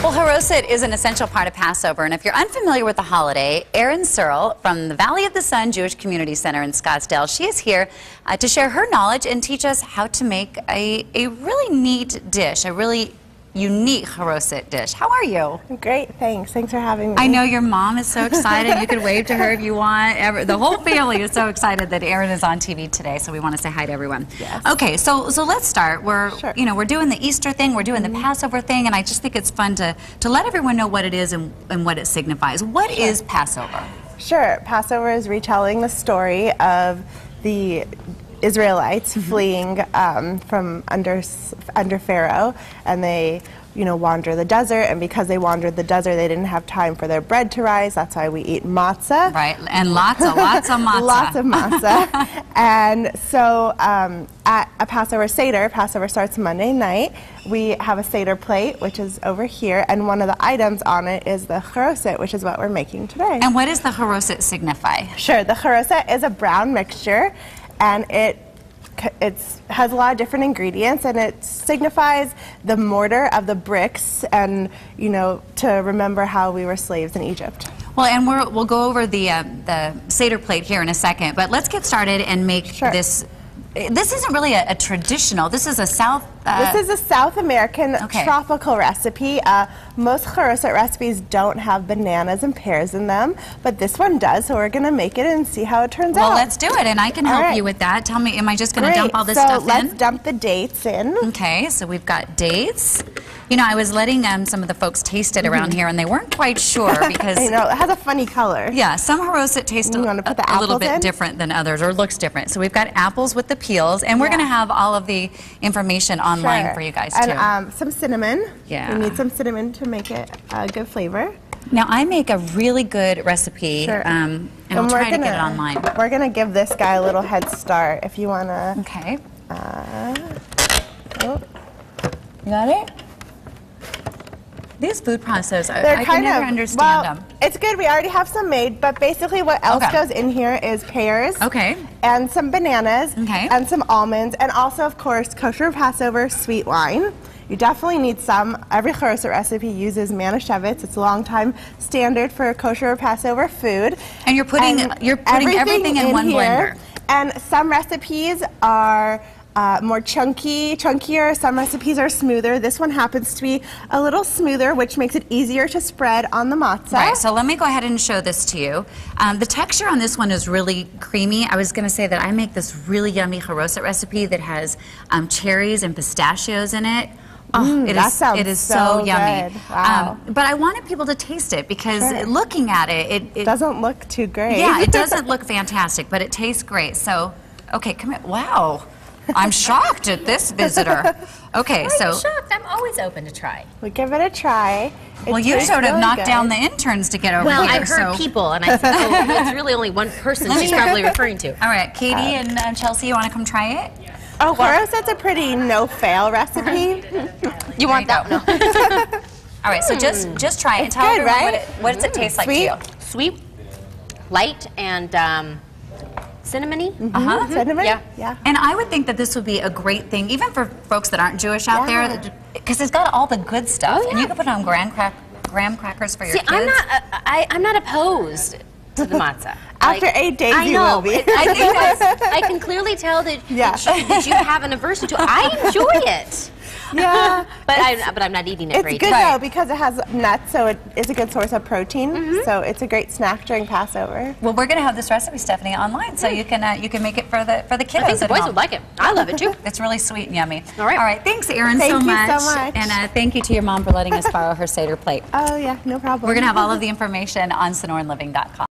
Well, Charoset is an essential part of Passover, and if you're unfamiliar with the holiday, Erin Searle from the Valley of the Sun Jewish Community Center in Scottsdale, she is here to share her knowledge and teach us how to make a really neat dish, a really unique Charoset dish. How are you? Great, thanks. Thanks for having me. I know your mom is so excited. You could wave to her if you want. The whole family is so excited that Erin is on TV today, so we want to say hi to everyone. Yes. Okay, so let's start. We're we're doing the Easter thing, we're doing the Passover thing, and I just think it's fun to let everyone know what it is and what it signifies. What is Passover? Sure. Passover is retelling the story of the Israelites fleeing from under Pharaoh, and they wander the desert, and because they wandered the desert, they didn't have time for their bread to rise. That's why we eat matzah. Right, and lots of matzah. Lots of matzah. And so at a Passover Seder, Passover starts Monday night, we have a Seder plate, which is over here, and one of the items on it is the Charoset, which is what we're making today. And what does the Charoset signify? Sure, the Charoset is a brown mixture, and it has a lot of different ingredients, and it signifies the mortar of the bricks, and to remember how we were slaves in Egypt. Well, and we'll go over the Seder plate here in a second, but let's get started and make this. This isn't really a traditional. This is a South. This is a South American tropical recipe. Most Charoset recipes don't have bananas and pears in them, but this one does. So we're going to make it and see how it turns out. Well, let's do it, and I can help you with that. Tell me, am I just going to dump all this stuff in? So let's dump the dates in. Okay, so we've got dates. I was letting some of the folks taste it around here, and they weren't quite sure because I know it has a funny color. Yeah, some Charoset taste a little bit different than others, or looks different. So we've got apples with the peels, and we're going to have all of the information online for you guys too. And some cinnamon. Yeah, we need some cinnamon to make it a good flavor. Now I make a really good recipe, and we'll try to get it online. We're going to give this guy a little head start. If you want to. Okay. You got it? These food processors, I can never understand them. It's good. We already have some made, but basically what else goes in here is pears, and some bananas, and some almonds, and also, of course, kosher Passover sweet wine. You definitely need some. Every Charoset recipe uses Manischewitz. It's a long-time standard for kosher Passover food. And you're putting everything in one blender. And some recipes are more chunkier. Some recipes are smoother. This one happens to be a little smoother, which makes it easier to spread on the matzah. Right, so let me go ahead and show this to you. The texture on this one is really creamy. I was going to say that I make this really yummy Charoset recipe that has cherries and pistachios in it. Oh, it is so yummy. Good. Wow. But I wanted people to taste it because looking at it doesn't look too great. Yeah, it doesn't look fantastic, but it tastes great. So, okay, come here. Wow. I'm shocked at this visitor. Okay, so I'm shocked. I'm always open to try. We'll give it a try. Well, you sort of knocked down the interns to get over here. Well, I've heard people, and I said, oh, it's really only one person she's probably referring to. All right, Katie and Chelsea, you want to come try it? Oh, Charoset's a pretty no-fail recipe. You want that? No. All right, so just try it and tell everyone what does it taste like to you? Sweet, light, and cinnamony. Cinnamon? Yeah. And I would think that this would be a great thing, even for folks that aren't Jewish out there, because it's got all the good stuff, and you can put it on graham crackers for your kids. I'm not opposed to the matzah. After 8 days, you will be. I can clearly tell that you have an aversion to it. I enjoy it. Yeah, but I'm not eating it for 8 days. It's good though because it has nuts, so it is a good source of protein. So it's a great snack during Passover. Well, we're going to have this recipe, Stephanie, online, so you can make it for the kiddos. I think the boys would like it. I love it too. It's really sweet and yummy. All right. Thanks, Erin, so much. Thank you so much. And thank you to your mom for letting us borrow her Seder plate. Oh yeah, no problem. We're going to have all of the information on SonoranLiving.com.